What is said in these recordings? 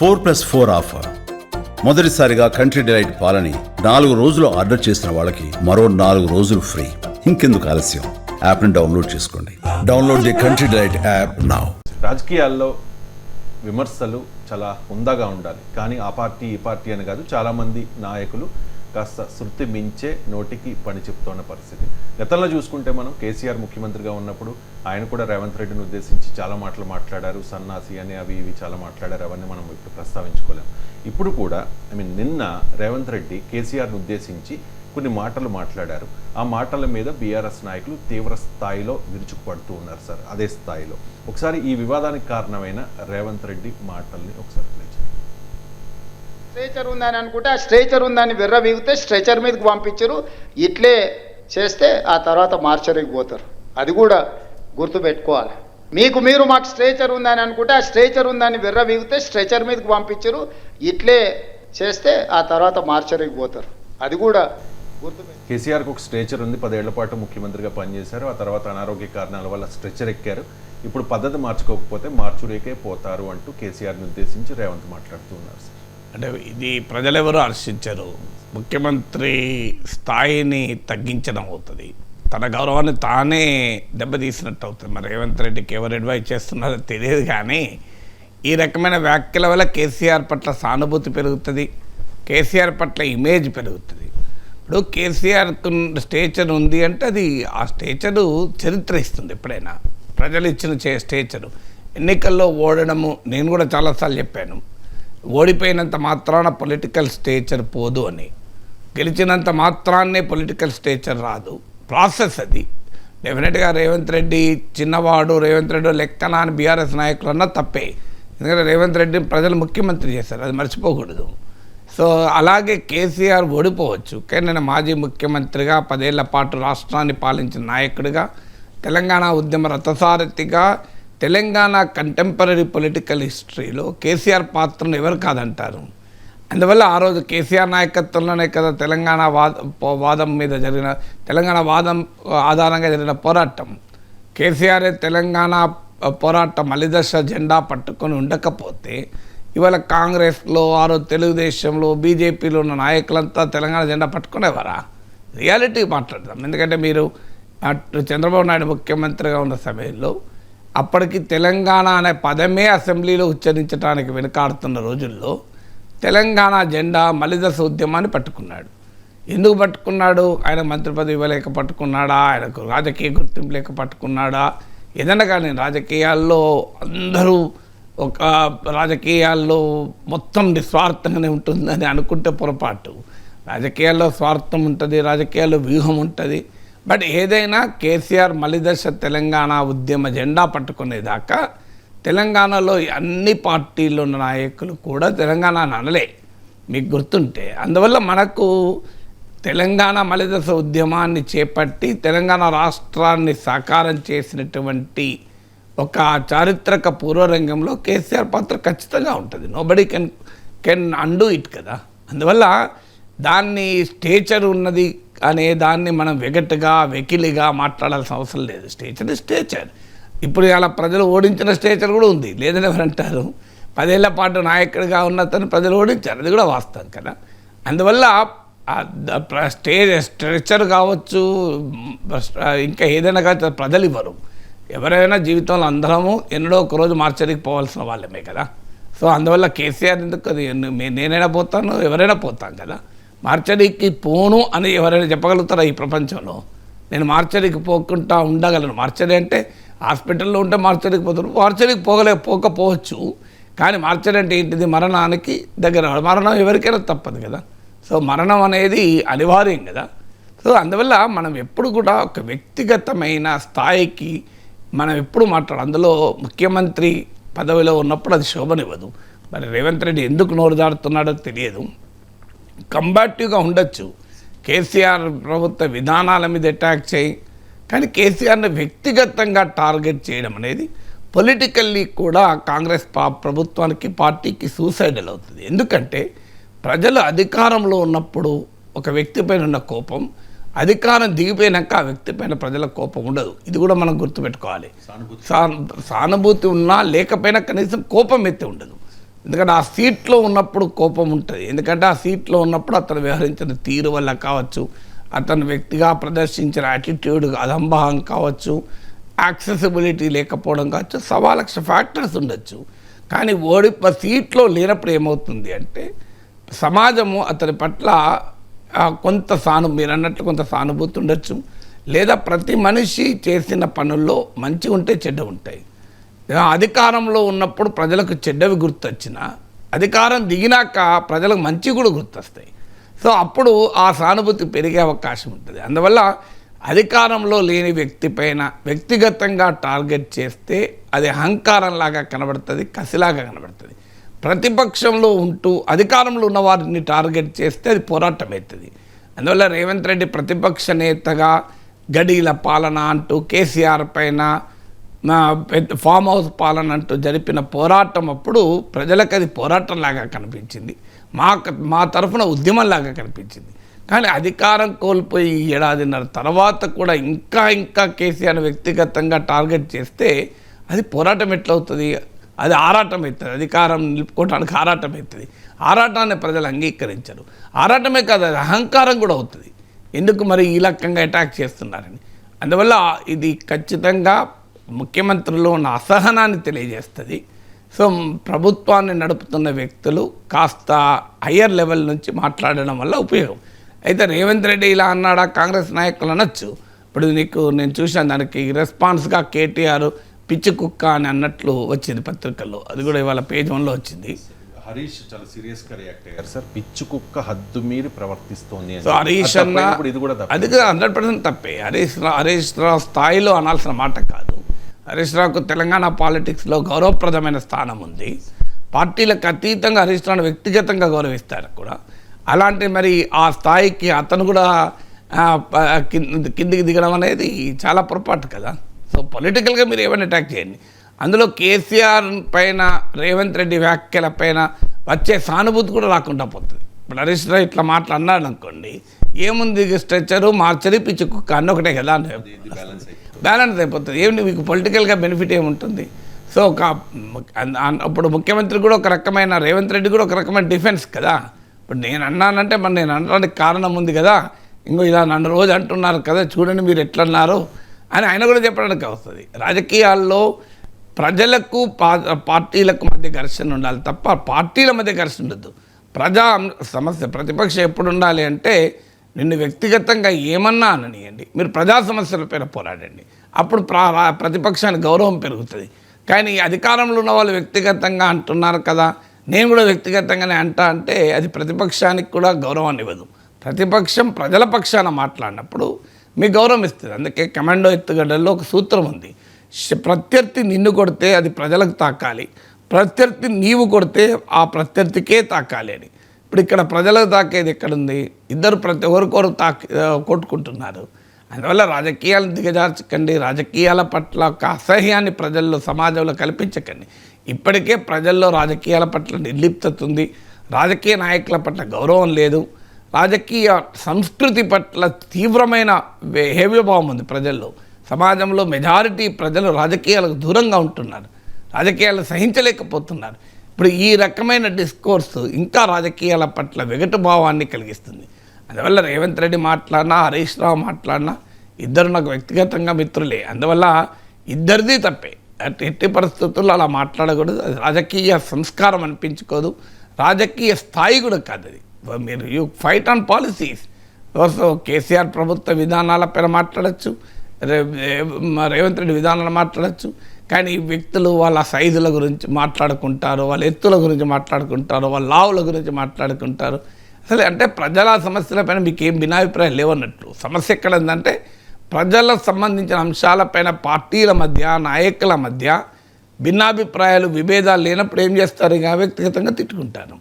4+4 offer. మొదటిసారిగా country delight పాలని 4 రోజులు ఆర్డర్ చేసిన వాళ్ళకి మరో 4 రోజులు ఫ్రీ. ఇంకెందుకు ఆలస్యం, యాప్ని డౌన్లోడ్ చేసుకోండి. Download the country delight app now. రాజకీయాల్లో విమర్శలు చాలా హుందాగా ఉండాలి, కానీ ఆ పార్టీ ఈ పార్టీ అని కాదు, చాలామంది నాయకులు కాస్త శృతి మించే నోటికి పని చెప్తున్న పరిస్థితి. గతంలో చూసుకుంటే మనం కేసీఆర్ ముఖ్యమంత్రిగా ఉన్నప్పుడు ఆయన కూడా రేవంత్ రెడ్డిని ఉద్దేశించి చాలా మాటలు మాట్లాడారు, సన్నాసి అని అవి ఇవి చాలా మాట్లాడారు. అవన్నీ మనం ఇప్పుడు ప్రస్తావించుకోలేము. ఇప్పుడు కూడా నిన్న రేవంత్ రెడ్డి కేసీఆర్ను ఉద్దేశించి కొన్ని మాటలు మాట్లాడారు. ఆ మాటల మీద బీఆర్ఎస్ నాయకులు తీవ్ర స్థాయిలో విరుచుకుపడుతూ ఉన్నారు సార్. అదే స్థాయిలో ఒకసారి ఈ వివాదానికి కారణమైన రేవంత్ రెడ్డి మాటల్ని ఒకసారి స్ట్రేచర్ ఉందని అనుకుంటే ఆ స్ట్రేచర్ ఉందని విర్ర వీగితే స్ట్రెచర్ మీదకి పంపించరు. ఇట్లే చేస్తే ఆ తర్వాత మార్చరికి పోతారు. అది కూడా గుర్తుపెట్టుకోవాలి. మీరు మాకు స్ట్రేచర్ ఉందని అనుకుంటే ఆ స్ట్రేచర్ ఉందని విర్ర వీగితే స్ట్రెచర్ మీదకి పంపించరు. ఇట్లే చేస్తే ఆ తర్వాత మార్చరికి పోతారు. అది కూడా గుర్తుపెట్టు. కేసీఆర్కి ఒక స్ట్రెచర్ ఉంది, 10 ఏళ్ల పాటు ముఖ్యమంత్రిగా పనిచేశారు. ఆ తర్వాత అనారోగ్య కారణాల వల్ల స్ట్రెచర్ ఎక్కారు. ఇప్పుడు పద్ధతి మార్చుకోకపోతే మార్చురేకే పోతారు అంటూ కేసీఆర్ని ఉద్దేశించి రేవంత్ మాట్లాడుతూ ఉన్నారు. అంటే ఇది ప్రజలెవరూ హర్షించరు. ముఖ్యమంత్రి స్థాయిని తగ్గించడం అవుతుంది, తన గౌరవాన్ని తానే దెబ్బతీసినట్టు అవుతుంది. మరి రేవంత్ రెడ్డికి ఎవరు అడ్వైజ్ చేస్తున్నారో తెలియదు, కానీ ఈ రకమైన వ్యాఖ్యల వల్ల కేసీఆర్ పట్ల సానుభూతి పెరుగుతుంది, కేసీఆర్ పట్ల ఇమేజ్ పెరుగుతుంది. ఇప్పుడు కేసీఆర్కు స్టేచర్ ఉంది అంటే అది ఆ స్టేచరు చరిత్ర ఇస్తుంది. ఎప్పుడైనా ప్రజలు ఇచ్చిన స్టేచరు. ఎన్నికల్లో ఓడడము నేను కూడా చాలాసార్లు చెప్పాను, ఓడిపోయినంత మాత్రాన పొలిటికల్ స్టేచర్ పోదు అని, గెలిచినంత మాత్రాన్నే పొలిటికల్ స్టేచర్ రాదు. ప్రాసెస్ అది. డెఫినెట్గా రేవంత్ రెడ్డి చిన్నవాడు, రేవంత్ రెడ్డి లెక్కన అని బీఆర్ఎస్ నాయకులు అన్నా తప్పే. ఎందుకంటే రేవంత్ రెడ్డిని ప్రజలు ముఖ్యమంత్రి చేశారు, అది మర్చిపోకూడదు. సో అలాగే కేసీఆర్ ఓడిపోవచ్చు, కానీ నేను మాజీ ముఖ్యమంత్రిగా 10 ఏళ్ల పాటు రాష్ట్రాన్ని పాలించిన నాయకుడిగా, తెలంగాణ ఉద్యమ రథసారథిగా, తెలంగాణ కంటెంపరీ పొలిటికల్ హిస్టరీలో కేసీఆర్ పాత్రను ఎవరు కాదంటారు. అందువల్ల ఆ రోజు కేసీఆర్ నాయకత్వంలోనే కదా తెలంగాణ వాదం మీద జరిగిన, తెలంగాణ వాదం ఆధారంగా జరిగిన పోరాటం. కేసీఆరే తెలంగాణ పోరాటం మలిదశ జెండా పట్టుకొని ఉండకపోతే ఇవాళ కాంగ్రెస్లో, ఆ రోజు తెలుగుదేశంలో, బీజేపీలో ఉన్న నాయకులంతా తెలంగాణ జెండా పట్టుకునేవారా? రియాలిటీ మాట్లాడదాం. ఎందుకంటే మీరు అటు చంద్రబాబు నాయుడు ముఖ్యమంత్రిగా ఉన్న సమయంలో అప్పటికి తెలంగాణ అనే పదమే అసెంబ్లీలో ఉచ్చరించడానికి వెనుకాడుతున్న రోజుల్లో తెలంగాణ జెండా మలిదశ ఉద్యమాన్ని పట్టుకున్నాడు. ఎందుకు పట్టుకున్నాడు? ఆయన మంత్రి పదవి ఇవ్వలేక పట్టుకున్నాడా, ఆయనకు రాజకీయ గుర్తింపు లేక పట్టుకున్నాడా? ఏదన్నా కానీ రాజకీయాల్లో అందరూ ఒక రాజకీయాల్లో మొత్తం నిస్వార్థంగానే ఉంటుందని అనుకుంటే పొరపాటు. రాజకీయాల్లో స్వార్థం ఉంటుంది, రాజకీయాల్లో వ్యూహం ఉంటుంది. బట్ ఏదైనా కేసీఆర్ మలిదశ తెలంగాణ ఉద్యమ జెండా పట్టుకునేదాకా తెలంగాణలో అన్ని పార్టీలు ఉన్న నాయకులు కూడా తెలంగాణ అనలే, మీకు గుర్తుంటే. అందువల్ల మనకు తెలంగాణ మలిదశ ఉద్యమాన్ని చేపట్టి తెలంగాణ రాష్ట్రాన్ని సాకారం చేసినటువంటి ఒక చారిత్రక పూర్వరంగంలో కేసీఆర్ పాత్ర ఖచ్చితంగా ఉంటుంది. నోబడీ కెన్ అండూ ఇట్ కదా. అందువల్ల దాన్ని స్టేచర్ ఉన్నది అనే దాన్ని మనం వెగట్టుగా వెకిలిగా మాట్లాడాల్సిన అవసరం లేదు. Stature stature. ఇప్పుడు ఇలా ప్రజలు ఓడించిన స్టేచర్ కూడా ఉంది, లేదని ఎవరంటారు? 10 ఏళ్ల పాటు నాయకుడిగా ఉన్నతను ప్రజలు ఓడించారు, అది కూడా వాస్తవం కదా. అందువల్ల స్ట్రెచర్ కావచ్చు, ఇంకా ఏదైనా కావచ్చు, ప్రజలు ఇవ్వరు. ఎవరైనా జీవితంలో అందరము ఎన్నడో ఒకరోజు మార్చరికి పోవాల్సిన వాళ్ళమే కదా. సో అందువల్ల కేసీఆర్ ఎందుకు, అది నేనైనా పోతాను, ఎవరైనా పోతాం కదా. మార్చరికి పోను అని ఎవరైనా చెప్పగలుగుతారా ఈ ప్రపంచంలో? నేను మార్చరికి పోకుండా ఉండగలను. మార్చరి అంటే హాస్పిటల్లో ఉంటే మార్చరికి పోతారు, మార్చరికి పోకపోవచ్చు. కానీ మార్చరి అంటే ఏంటిది? మరణానికి దగ్గర. మరణం ఎవరికైనా తప్పదు కదా. సో మరణం అనేది అనివార్యం కదా. సో అందువల్ల మనం ఎప్పుడు కూడా ఒక వ్యక్తిగతమైన స్థాయికి మనం ఎప్పుడు అందులో ముఖ్యమంత్రి పదవిలో ఉన్నప్పుడు అది శోభనివ్వదు. మరి రేవంత్ రెడ్డి ఎందుకు నోరు దాడుతున్నాడో తెలియదు. కంబాటివ్గా ఉండొచ్చు, కేసీఆర్ ప్రభుత్వ విధానాల మీద అటాక్ చేయి, కానీ కేసీఆర్ని వ్యక్తిగతంగా టార్గెట్ చేయడం అనేది పొలిటికల్లీ కూడా కాంగ్రెస్ ప్రభుత్వానికి, పార్టీకి సూసైడల్ అవుతుంది. ఎందుకంటే ప్రజలు అధికారంలో ఉన్నప్పుడు ఒక వ్యక్తిపైన ఉన్న కోపం, అధికారం దిగిపోయినాక ఆ వ్యక్తిపైన ప్రజల కోపం ఉండదు. ఇది కూడా మనం గుర్తుపెట్టుకోవాలి. సానుభూతి ఉన్నా లేకపోయినా కనీసం కోపం ఎత్తి ఉండదు. ఎందుకంటే ఆ సీట్లో ఉన్నప్పుడు కోపం ఉంటుంది. ఎందుకంటే ఆ సీట్లో ఉన్నప్పుడు అతను వ్యవహరించిన తీరు వల్ల కావచ్చు, అతను వ్యక్తిగా ప్రదర్శించిన యాటిట్యూడ్ అదంభావం కావచ్చు, యాక్సెసిబిలిటీ లేకపోవడం కావచ్చు, 1,000,000 ఫ్యాక్టర్స్ ఉండొచ్చు. కానీ సీట్లో లేనప్పుడు ఏమవుతుంది అంటే సమాజము అతని పట్ల కొంత మీరు అన్నట్లు కొంత సానుభూతి ఉండొచ్చు, లేదా ప్రతి మనిషి చేసిన పనుల్లో మంచి ఉంటే చెడ్డ ఉంటాయి. అధికారంలో ఉన్నప్పుడు ప్రజలకు చెడ్డవి గుర్తొచ్చినా అధికారం దిగినాక ప్రజలకు మంచి కూడా గుర్తొస్తాయి. సో అప్పుడు ఆ సానుభూతి పెరిగే అవకాశం ఉంటుంది. అందువల్ల అధికారంలో లేని వ్యక్తి పైన వ్యక్తిగతంగా టార్గెట్ చేస్తే అది అహంకారంలాగా కనబడుతుంది, కసిలాగా కనబడుతుంది. ప్రతిపక్షంలో ఉంటూ అధికారంలో ఉన్న వారిని టార్గెట్ చేస్తే అది పోరాటం అవుతుంది. అందువల్ల రేవంత్ రెడ్డి ప్రతిపక్ష నేతగా గడీల పాలన అంటూ కేసీఆర్ పైన ఫామ్ హౌస్ పాలన అంటూ జరిపిన పోరాటం అప్పుడు ప్రజలకు అది పోరాటంలాగా కనిపించింది, మా తరఫున ఉద్యమంలాగా కనిపించింది. కానీ అధికారం కోల్పోయి 1.5 ఏడాదిన్నర తర్వాత కూడా ఇంకా కేసీఆర్ వ్యక్తిగతంగా టార్గెట్ చేస్తే అది పోరాటం ఎట్లవుతుంది? అది ఆరాటం అవుతుంది. అధికారం నిలుపుకోవడానికి ఆరాటం అవుతుంది. ఆరాటాన్ని ప్రజలు అంగీకరించరు. ఆరాటమే కాదు, అది అహంకారం కూడా అవుతుంది. ఎందుకు మరి ఈ రకంగా అటాక్ చేస్తున్నారని. అందువల్ల ఇది ఖచ్చితంగా ముఖ్యమంత్రిలో ఉన్న అసహనాన్ని తెలియజేస్తుంది. సో ప్రభుత్వాన్ని నడుపుతున్న వ్యక్తులు కాస్త హయ్యర్ లెవెల్ నుంచి మాట్లాడడం వల్ల ఉపయోగం. అయితే రేవంత్ రెడ్డి ఇలా అన్నాడా, కాంగ్రెస్ నాయకులు అనొచ్చు. ఇప్పుడు నేను చూశాను, దానికి రెస్పాన్స్గా కేటీఆర్ పిచ్చి కుక్క అని అన్నట్లు వచ్చింది పత్రికల్లో. అది కూడా ఇవాళ పేజ్ 1లో వచ్చింది. హరీష్ చాలా సీరియస్గా రియాక్ట్ అయ్యారు సార్. పిచ్చి కుక్క హద్దు మీరి ప్రవర్తిస్తోంది. సో హరీష్ అన్న అది 100% తప్పే. హరీష్ రావు స్థాయిలో అనాల్సిన మాట కాదు. హరీష్ రావుకు తెలంగాణ పాలిటిక్స్లో గౌరవప్రదమైన స్థానం ఉంది. పార్టీలకు అతీతంగా హరీష్ రావును వ్యక్తిగతంగా గౌరవిస్తారు కూడా. అలాంటి మరి ఆ స్థాయికి అతను కూడా కిందికి దిగడం అనేది చాలా పొరపాటు కదా. సో పొలిటికల్గా మీరు ఏమైనా అటాక్ చేయండి. అందులో కేసీఆర్ పైన రేవంత్ రెడ్డి వ్యాఖ్యల పైన వచ్చే సానుభూతి కూడా రాకుండా పోతుంది. ఇప్పుడు హరీష్ రావు ఇట్లా మాట్లాడినాడు అనుకోండి, ఏముంది స్ట్రెచ్చరు మార్చరీ పిచ్చి కుక్క అన్న ఒకటే కదా, బ్యాలెన్స్ అయిపోతుంది. ఏమి మీకు పొలిటికల్గా బెనిఫిట్ ఏముంటుంది? సో అప్పుడు ముఖ్యమంత్రి కూడా ఒక రకమైన, రేవంత్ రెడ్డి కూడా ఒక రకమైన డిఫెన్స్ కదా. ఇప్పుడు నేను అన్నానంటే మరి నేను అనడానికి కారణం ఉంది కదా, ఇంకో ఇలా నన్ను రోజు అంటున్నారు కదా, చూడండి మీరు ఎట్లన్నారు అని ఆయన కూడా చెప్పడానికి వస్తుంది. రాజకీయాల్లో ప్రజలకు పార్టీలకు మధ్య ఘర్షణ ఉండాలి తప్ప పార్టీల మధ్య ఘర్షణ ఉండద్దు. ప్రజా సమస్య ప్రతిపక్షం ఎప్పుడు ఉండాలి అంటే నిన్ను వ్యక్తిగతంగా ఏమన్నా అననియండి, మీరు ప్రజా సమస్యలపైన పోరాడండి, అప్పుడు ప్రతిపక్షానికి గౌరవం పెరుగుతుంది. కానీ అధికారంలో ఉన్న వాళ్ళు వ్యక్తిగతంగా అంటున్నారు కదా, నేను కూడా వ్యక్తిగతంగానే అంటే అది ప్రతిపక్షానికి కూడా గౌరవాన్ని ఇవ్వదు. ప్రతిపక్షం ప్రజల పక్షాన మాట్లాడినప్పుడు మీకు గౌరవం ఇస్తుంది. అందుకే కమాండో ఎత్తుగడల్లో ఒక సూత్రం ఉంది, ప్రత్యర్థి నిన్ను కొడితే అది ప్రజలకు తాకాలి, ప్రత్యర్థి నీవు కొడితే ఆ ప్రత్యర్థికే తాకాలి అని. ఇప్పుడు ఇక్కడ ప్రజలకు తాకేది ఎక్కడుంది? ఇద్దరు ఒకరికొకరు కొట్టుకుంటున్నారు. అందువల్ల రాజకీయాలను దిగజార్చకండి, రాజకీయాల పట్ల ఒక అసహ్యాన్ని ప్రజల్లో సమాజంలో కల్పించకండి. ఇప్పటికే ప్రజల్లో రాజకీయాల పట్ల నిర్లిప్తత ఉంది, రాజకీయ నాయకుల పట్ల గౌరవం లేదు, రాజకీయ సంస్కృతి పట్ల తీవ్రమైన హేవ్యభావం ఉంది ప్రజల్లో. సమాజంలో మెజారిటీ ప్రజలు రాజకీయాలకు దూరంగా ఉంటున్నారు, రాజకీయాలు సహించలేకపోతున్నారు. ఇప్పుడు ఈ రకమైన డిస్కోర్స్ ఇంకా రాజకీయాల పట్ల వెగటు భావాన్ని కలిగిస్తుంది. అందువల్ల రేవంత్ రెడ్డి మాట్లాడినా, హరీష్ రావు మాట్లాడినా ఇద్దరు నాకు వ్యక్తిగతంగా మిత్రులే. అందువల్ల ఇద్దరిది తప్పే. ఎట్టి పరిస్థితుల్లో అలా మాట్లాడకూడదు. అది రాజకీయ సంస్కారం అనిపించుకోదు, రాజకీయ స్థాయి కూడా కాదు అది. మీరు you fight on policies. So KCR ప్రభుత్వ విధానాలపైన మాట్లాడచ్చు, రేవంత్ రెడ్డి విధానాలు మాట్లాడచ్చు. కానీ వ్యక్తులు వాళ్ళ సైజుల గురించి మాట్లాడుకుంటారు, వాళ్ళ ఎత్తుల గురించి మాట్లాడుకుంటారు, వాళ్ళ లావుల గురించి మాట్లాడుకుంటారు. అసలు అంటే ప్రజల సమస్యలపైన మీకు ఏం భిన్నాభిప్రాయం లేవన్నట్లు. సమస్య ఎక్కడ ఉందంటే ప్రజలకు సంబంధించిన అంశాలపైన పార్టీల మధ్య, నాయకుల మధ్య భిన్నాభిప్రాయాలు, విభేదాలు లేనప్పుడు ఏం చేస్తారు? ఇక వ్యక్తిగతంగా తిట్టుకుంటారు.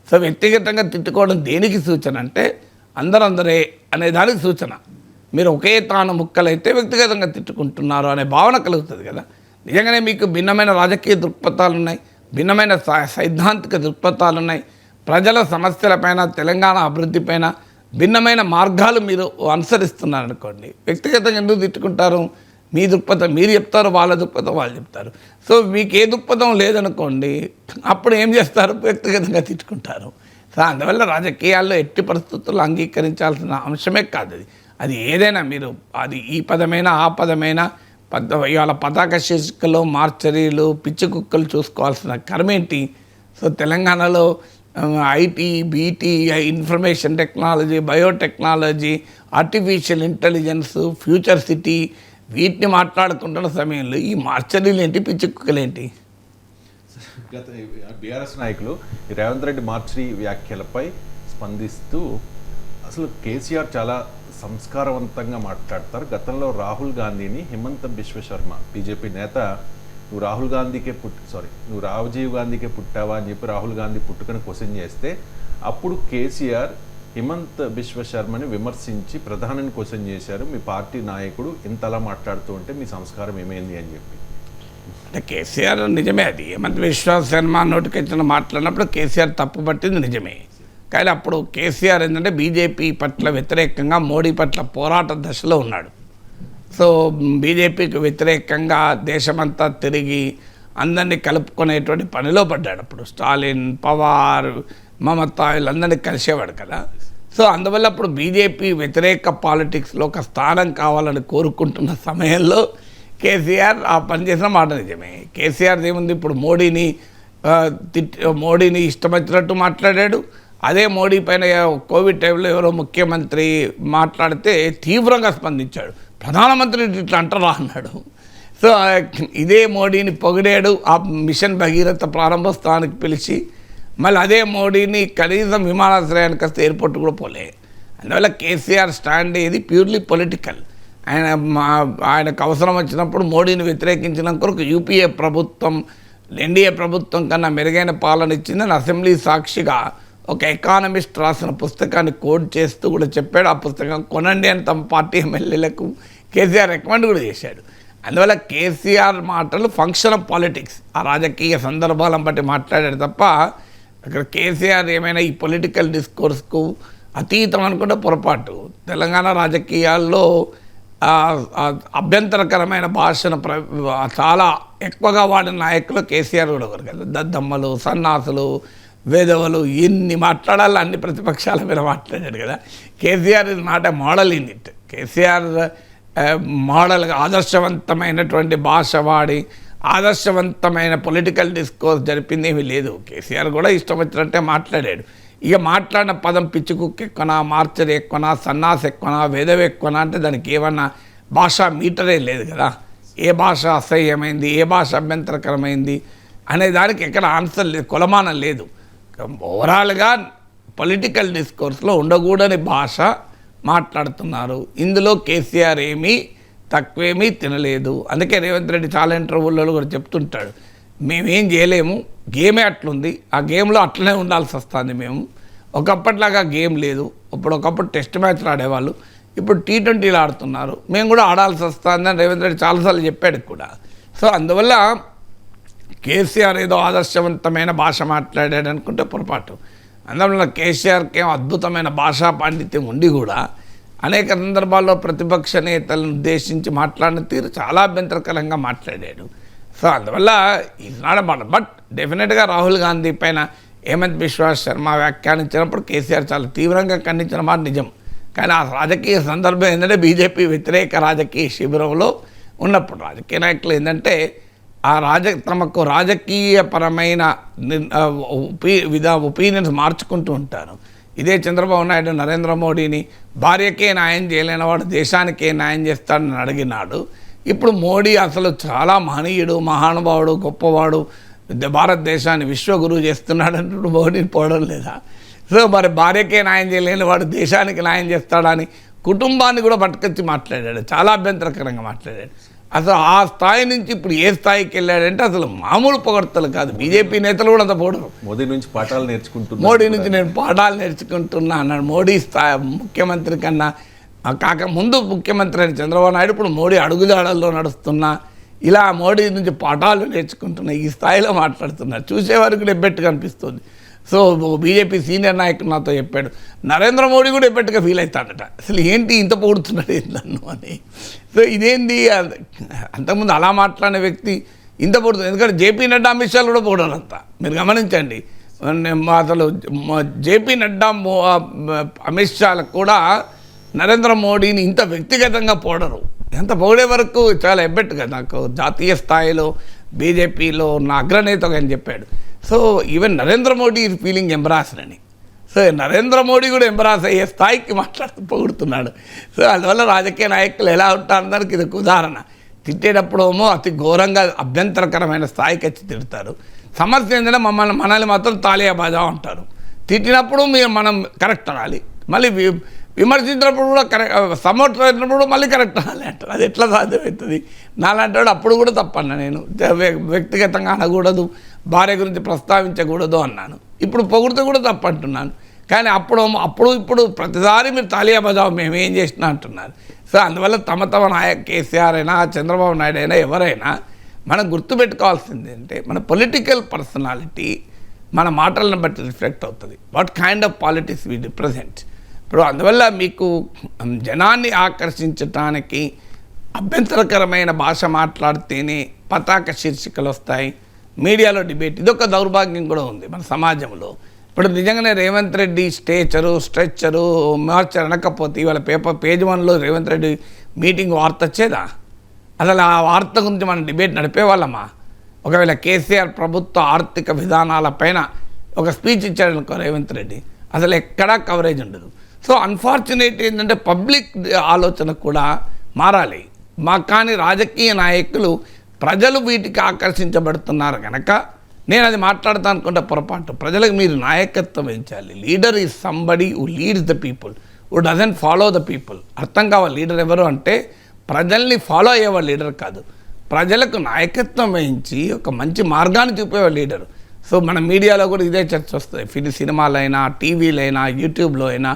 సో వ్యక్తిగతంగా తిట్టుకోవడం దేనికి సూచన అంటే అందరే అనే దానికి సూచన. మీరు ఒకే తాను ముక్కలైతే వ్యక్తిగతంగా తిట్టుకుంటున్నారు అనే భావన కలుగుతుంది కదా. నిజంగానే మీకు భిన్నమైన రాజకీయ దృక్పథాలు ఉన్నాయి, భిన్నమైన సైద్ధాంతిక దృక్పథాలు ఉన్నాయి, ప్రజల సమస్యలపైన, తెలంగాణ అభివృద్ధిపైన భిన్నమైన మార్గాలు మీరు అనుసరిస్తున్నారనుకోండి, వ్యక్తిగతంగా ఎందుకు తిట్టుకుంటారు? మీ దృక్పథం మీరు చెప్తారు, వాళ్ళ దృక్పథం వాళ్ళు చెప్తారు. సో మీకు ఏ దృక్పథం లేదనుకోండి, అప్పుడు ఏం చేస్తారు? వ్యక్తిగతంగా తిట్టుకుంటారు. సో అందువల్ల రాజకీయాల్లో ఎట్టి పరిస్థితుల్లో అంగీకరించాల్సిన అంశమే కాదు అది. అది ఏదైనా మీరు అది ఈ పదమైనా ఆ పదమైనా ఇవాళ పతాక శీర్షికలో మార్చరీలు పిచ్చి కుక్కలు చూసుకోవాల్సిన కర్మేంటి? సో తెలంగాణలో IT, BT, information technology, biotechnology, artificial intelligence, future city వీటిని మాట్లాడుకుంటున్న సమయంలో ఈ మార్చరీలు ఏంటి, పిచ్చి కుక్కలేంటి? గత బీఆర్ఎస్ నాయకులు ఈ రేవంత్ రెడ్డి మార్చి వ్యాఖ్యలపై స్పందిస్తూ అసలు కేసీఆర్ చాలా సంస్కారవంతంగా మాట్లాడతారు. గతంలో రాహుల్ గాంధీని హిమంత బిశ్వ శర్మ బీజేపీ నేత నువ్వు రాజీవ్ గాంధీకే పుట్టావా అని చెప్పి రాహుల్ గాంధీ పుట్టుకను క్వశ్చన్ చేస్తే అప్పుడు కేసీఆర్ హిమంత్ బిశ్వ శర్మని విమర్శించి ప్రధానిని క్వశ్చన్ చేశారు. మీ పార్టీ నాయకుడు ఇంతలా మాట్లాడుతూ ఉంటే మీ సంస్కారం ఏమైంది అని చెప్పి. అంటే కేసీఆర్ నిజమే, అది హిమంత్ బిశ్వ శర్మ నోటికొచ్చిన మాట్లాడినప్పుడు కేసీఆర్ తప్పు పట్టింది నిజమే. కానీ అప్పుడు కేసీఆర్ ఏంటంటే బీజేపీ పట్ల వ్యతిరేకంగా మోడీ పట్ల పోరాట దశలో ఉన్నాడు. సో బీజేపీకి వ్యతిరేకంగా దేశమంతా తిరిగి అందరినీ కలుపుకునేటువంటి పనిలో పడ్డాడు. అప్పుడు స్టాలిన్, పవార్, మమతా వీళ్ళందరినీ కలిసేవాడు కదా. సో అందువల్ల అప్పుడు బీజేపీ వ్యతిరేక పాలిటిక్స్లో ఒక స్థానం కావాలని కోరుకుంటున్న సమయంలో కేసీఆర్ ఆ పని చేసిన మాట నిజమే. కేసీఆర్ ఏముంది, ఇప్పుడు మోడీని ఇష్టం వచ్చినట్టు మాట్లాడాడు. అదే మోడీ పైన కోవిడ్ టైంలో ఎవరో ముఖ్యమంత్రి మాట్లాడితే తీవ్రంగా స్పందించాడు. ప్రధానమంత్రి ఇట్లా అంటారా అన్నాడు. సో ఇదే మోడీని పొగిడాడు. ఆ మిషన్ భగీరథ ప్రారంభోత్సవానికి పిలిచి మళ్ళీ అదే మోడీని కనీసం విమానాశ్రయానికి వస్తే ఎయిర్పోర్ట్ కూడా పోలే. అందువల్ల కేసీఆర్ స్టాండ్ ఏది ప్యూర్లీ పొలిటికల్. ఆయనకు అవసరం వచ్చినప్పుడు మోడీని వ్యతిరేకించిన కొరకు యూపీఏ ప్రభుత్వం ఎన్డీఏ ప్రభుత్వం కన్నా మెరుగైన పాలన ఇచ్చిందని అసెంబ్లీ సాక్షిగా ఒక ఎకానమిస్ట్ రాసిన పుస్తకాన్ని కోట్ చేస్తూ కూడా చెప్పాడు. ఆ పుస్తకం కొనండి అని తమ పార్టీ ఎమ్మెల్యేలకు కేసీఆర్ రికమెండ్ కూడా చేశాడు. అందువల్ల కేసీఆర్ మాటలు ఫంక్షన్ ఆఫ్ పాలిటిక్స్, ఆ రాజకీయ సందర్భాలను బట్టి మాట్లాడాడు తప్ప అక్కడ కేసీఆర్ ఏమైనా ఈ పొలిటికల్ డిస్కోర్స్కు అతీతం అనుకుంటే పొరపాటు. తెలంగాణ రాజకీయాల్లో అభ్యంతరకరమైన భాషను చాలా ఎక్కువగా వాడిన నాయకులు కేసీఆర్ కూడా ఒకరు కదా. దద్దమ్మలు, సన్నాసులు, వేదవలు ఎన్ని మాట్లాడాలో అన్ని ప్రతిపక్షాల మీద మాట్లాడాడు కదా. కేసీఆర్ ఇది not a model in it. KCR మోడల్గా ఆదర్శవంతమైనటువంటి భాష వాడి ఆదర్శవంతమైన పొలిటికల్ డిస్కోర్స్ జరిపింది ఏమీ లేదు. కేసీఆర్ కూడా ఇష్టం వచ్చినట్టే మాట్లాడాడు. ఇక మాట్లాడిన పదం పిచ్చుకుక్క ఎక్కువనా, మార్చర్ ఎక్కువనా, సన్నాస్ ఎక్కువనా, వేదం ఎక్కువనా అంటే దానికి ఏమన్నా భాషా మీటరే లేదు కదా. ఏ భాష అసహ్యమైంది, ఏ భాష అభ్యంతరకరమైంది అనే దానికి ఎక్కడ ఆన్సర్ లేదు, కొలమానం లేదు. ఓవరాల్గా పొలిటికల్ డిస్కోర్స్లో ఉండకూడని భాష మాట్లాడుతున్నారు. ఇందులో కేసీఆర్ ఏమీ తక్కువేమీ తినలేదు. అందుకే రేవంత్ రెడ్డి చాలా ఇంటర్వ్యూలలో కూడా చెప్తుంటాడు, మేమేం చేయలేము, గేమే అట్లుంది, ఆ గేమ్లో అట్లనే ఉండాల్సి వస్తుంది. మేము ఒకప్పటిలాగా గేమ్ లేదు. ఒకప్పుడు టెస్ట్ మ్యాచ్లు ఆడేవాళ్ళు, ఇప్పుడు T20లు ఆడుతున్నారు, మేము కూడా ఆడాల్సి వస్తుందని రేవంత్ రెడ్డి చాలాసార్లు చెప్పాడు కూడా. సో అందువల్ల కేసీఆర్ ఏదో ఆదర్శవంతమైన భాష మాట్లాడాడు అనుకుంటే పొరపాటు. అందువల్ల కేసీఆర్కి ఏమో అద్భుతమైన భాషా పాండిత్యం ఉండి కూడా అనేక సందర్భాల్లో ప్రతిపక్ష నేతలను ఉద్దేశించి మాట్లాడిన తీరు చాలా అభ్యంతరకరంగా మాట్లాడాడు. సో అందువల్ల ఈజ్ నాట్ అ మాట. బట్ డెఫినెట్గా రాహుల్ గాంధీ పైన హిమంత్ బిశ్వ శర్మ వ్యాఖ్యానించినప్పుడు కేసీఆర్ చాలా తీవ్రంగా ఖండించిన మాట నిజం. కానీ ఆ రాజకీయ సందర్భం ఏంటంటే బీజేపీ వ్యతిరేక రాజకీయ శిబిరంలో ఉన్నప్పుడు రాజకీయ నాయకులు ఏంటంటే తమకు రాజకీయపరమైన ఒపీనియన్స్ మార్చుకుంటూ ఉంటారు. ఇదే చంద్రబాబు నాయుడు నరేంద్ర మోడీని భార్యకే న్యాయం చేయలేని వాడు దేశానికే న్యాయం చేస్తాడని అడిగినాడు. ఇప్పుడు మోడీ అసలు చాలా మహనీయుడు, మహానుభావుడు, గొప్పవాడు, భారతదేశాన్ని విశ్వగురువు చేస్తున్నాడు అంటూ మోడీని పోవడం లేదా? సో మరి భార్యకే న్యాయం చేయలేని వాడు దేశానికి న్యాయం చేస్తాడని కుటుంబాన్ని కూడా పట్టుకొచ్చి మాట్లాడాడు. చాలా అభ్యంతరకరంగా మాట్లాడాడు. అసలు ఆ స్థాయి నుంచి ఇప్పుడు ఏ స్థాయికి వెళ్ళాడంటే అసలు మామూలు పొగడ్తలు కాదు. బీజేపీ నేతలు కూడా అంత పోవడం, మోదీ నుంచి పాఠాలు నేర్చుకుంటున్నా, మోడీ నుంచి నేను పాఠాలు నేర్చుకుంటున్నా అన్నాడు. మోడీ స్థాయి ముఖ్యమంత్రి కన్నా కాక ముందు ముఖ్యమంత్రి అని చంద్రబాబు నాయుడు, ఇప్పుడు మోడీ అడుగుజాడల్లో నడుస్తున్నా, ఇలా మోడీ నుంచి పాఠాలు నేర్చుకుంటున్నా, ఈ స్థాయిలో మాట్లాడుతున్నారు. చూసేవారికి నెబ్బెట్టుగా అనిపిస్తుంది. సో బీజేపీ సీనియర్ నాయకుడు నాతో చెప్పాడు, నరేంద్ర మోడీ కూడా ఎప్పటిగా ఫీల్ అవుతాడట, అసలు ఏంటి ఇంత పొగుడుతున్నాడు ఏంటి నన్ను అని. సో ఇదేంది, అంతకుముందు అలా మాట్లాడిన వ్యక్తి ఇంత పొగుడుతుంది. ఎందుకంటే జేపీ నడ్డా అమిత్ షాలు కూడా పొగడరంతా, మీరు గమనించండి. అసలు జేపీ నడ్డా అమిత్ షాలకు కూడా నరేంద్ర మోడీని ఇంత వ్యక్తిగతంగా పొగడరు. ఎంత పొగిడే వరకు చాలా ఎబ్బెట్టుగా నాకు జాతీయ స్థాయిలో బీజేపీలో నా అగ్రనేతగా అని చెప్పాడు. So even Narendra Modi is feeling embarrassed అని. సో నరేంద్ర మోడీ కూడా ఎంబరాస్ అయ్యే స్థాయికి మాట్లాడుతూ పొగుడుతున్నాడు. సో అందువల్ల రాజకీయ నాయకులు ఎలా ఉంటారు దానికి ఇది ఒక ఉదాహరణ. తిట్టేటప్పుడేమో అతి ఘోరంగా అభ్యంతరకరమైన స్థాయికి వచ్చి తిడతారు. సమస్య ఏంటంటే మనల్ని మాత్రం తాలియా బాజా అంటారు. తిట్టినప్పుడు మనం కరెక్ట్ అనాలి, మళ్ళీ విమర్శించినప్పుడు కూడా కరెక్ట్, సపోర్ట్ అయినప్పుడు కూడా మళ్ళీ కరెక్ట్ అనాలి అంటారు. అది ఎట్లా సాధ్యమవుతుంది? నాలాంటి వాడు అప్పుడు కూడా తప్పన్నా, నేను వ్యక్తిగతంగా అనకూడదు, భార్య గురించి ప్రస్తావించకూడదు అన్నాను. ఇప్పుడు పొగిడితే కూడా తప్పు అంటున్నాను. కానీ ఇప్పుడు ప్రతిసారి మీరు తాలియా బజావ్ మేమేం చేసినా అంటున్నారు. సో అందువల్ల తమ కేసీఆర్ అయినా చంద్రబాబు నాయుడు అయినా ఎవరైనా మనం గుర్తుపెట్టుకోవాల్సింది అంటే మన పొలిటికల్ పర్సనాలిటీ మన మాటలను బట్టి రిఫ్లెక్ట్ అవుతుంది. What kind of politics we represent. ఇప్పుడు అందువల్ల మీకు జనాన్ని ఆకర్షించటానికి అభ్యంతరకరమైన భాష మాట్లాడితేనే పతాక శీర్షికలు వస్తాయి, మీడియాలో డిబేట్. ఇదొక దౌర్భాగ్యం కూడా ఉంది మన సమాజంలో. ఇప్పుడు నిజంగానే రేవంత్ రెడ్డి స్ట్రెచ్చరు మార్చర్ అనకపోతే ఇవాళ పేజ్ 1లో రేవంత్ రెడ్డి మీటింగ్ వార్త వచ్చేదా? అసలు ఆ వార్త గురించి మనం డిబేట్ నడిపేవాళ్ళమా? ఒకవేళ కేసీఆర్ ప్రభుత్వ ఆర్థిక విధానాలపైన ఒక స్పీచ్ ఇచ్చాడనుకో రేవంత్ రెడ్డి, అసలు ఎక్కడా కవరేజ్ ఉండదు. సో అన్ఫార్చునేట్ ఏంటంటే పబ్లిక్ ఆలోచన కూడా మారాలి. కానీ రాజకీయ నాయకులు ప్రజలు వీటికి ఆకర్షించబడుతున్నారు కనుక నేను అది మాట్లాడతాను అనుకుంటే పొరపాటు. ప్రజలకు మీరు నాయకత్వం వహించాలి. Leader is somebody who leads the people, who doesn't follow the people. అర్థం కావాలి లీడర్ ఎవరు అంటే ప్రజల్ని ఫాలో అయ్యేవాళ్ళు లీడర్ కాదు, ప్రజలకు నాయకత్వం వహించి ఒక మంచి మార్గాన్ని చూపేవాళ్ళు లీడరు. సో మన మీడియాలో కూడా ఇదే చర్చ వస్తుంది. సినిమాలైనా టీవీలైనా యూట్యూబ్లో అయినా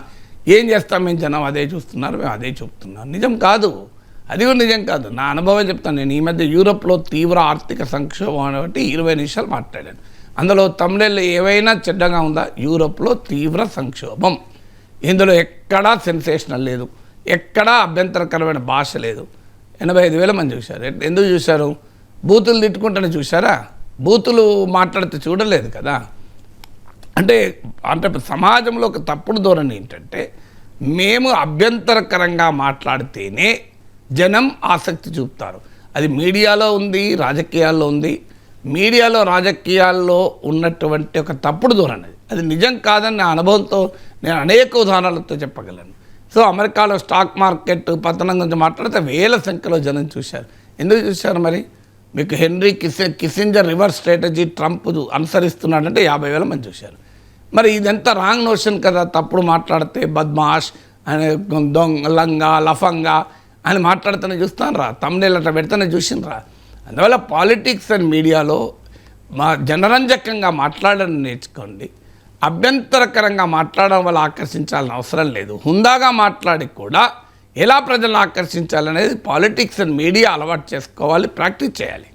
ఏం చేస్తాం మేము జనం అదే చూస్తున్నారు, మేము అదే చూపుతున్నాం. నిజం కాదు, అది కూడా నిజం కాదు. నా అనుభవం చెప్తాను. నేను ఈ మధ్య యూరోప్లో తీవ్ర ఆర్థిక సంక్షోభం అనేటి 20 నిమిషాలు మాట్లాడాను. అందులో తమిళలో ఏవైనా చెడ్డగా ఉందా? యూరోప్లో తీవ్ర సంక్షోభం. ఇందులో ఎక్కడా సెన్సేషనల్ లేదు, ఎక్కడా అభ్యంతరకరమైన భాష లేదు. 85,000 మంది చూశారు. ఎందుకు చూశారు? బూతులు తిట్టుకుంటూనే చూశారా? బూతులు మాట్లాడితే చూడలేదు కదా. అంటే సమాజంలో ఒక తప్పుడు ధోరణి ఏంటంటే మేము అభ్యంతరకరంగా మాట్లాడితేనే జనం ఆసక్తి చూపుతారు. అది మీడియాలో ఉంది, రాజకీయాల్లో ఉంది. మీడియాలో రాజకీయాల్లో ఉన్నటువంటి ఒక తప్పుడు ధోరణి అది నిజం కాదని నా అనుభవంతో నేను అనేక ఉదాహరణలతో చెప్పగలను. సో అమెరికాలో స్టాక్ మార్కెట్ పతనం గురించి మాట్లాడితే వేల సంఖ్యలో జనం చూశారు. ఎందుకు చూశారు మరి? మీకు Henry Kissinger reverse strategy Trump అనుసరిస్తున్నాడంటే 50,000 మంది చూశారు. మరి ఇదంతా రాంగ్ నోషన్ కదా. తప్పుడు మాట్లాడితే బద్మాష్ అని, దొంగ, లంగా, లఫంగా అని మాట్లాడుతూనే చూస్తాను రా, తమ్నేల్ అట్లా పెడితేనే చూసినరా. అందువల్ల పాలిటిక్స్ అండ్ మీడియాలో జనరంజకంగా మాట్లాడడం నేర్చుకోండి. అభ్యంతరకరంగా మాట్లాడడం వల్ల ఆకర్షించాలని అవసరం లేదు. హుందాగా మాట్లాడి కూడా ఎలా ప్రజలను ఆకర్షించాలనేది పాలిటిక్స్ అండ్ మీడియా అలవాటు చేసుకోవాలి, ప్రాక్టీస్ చేయాలి.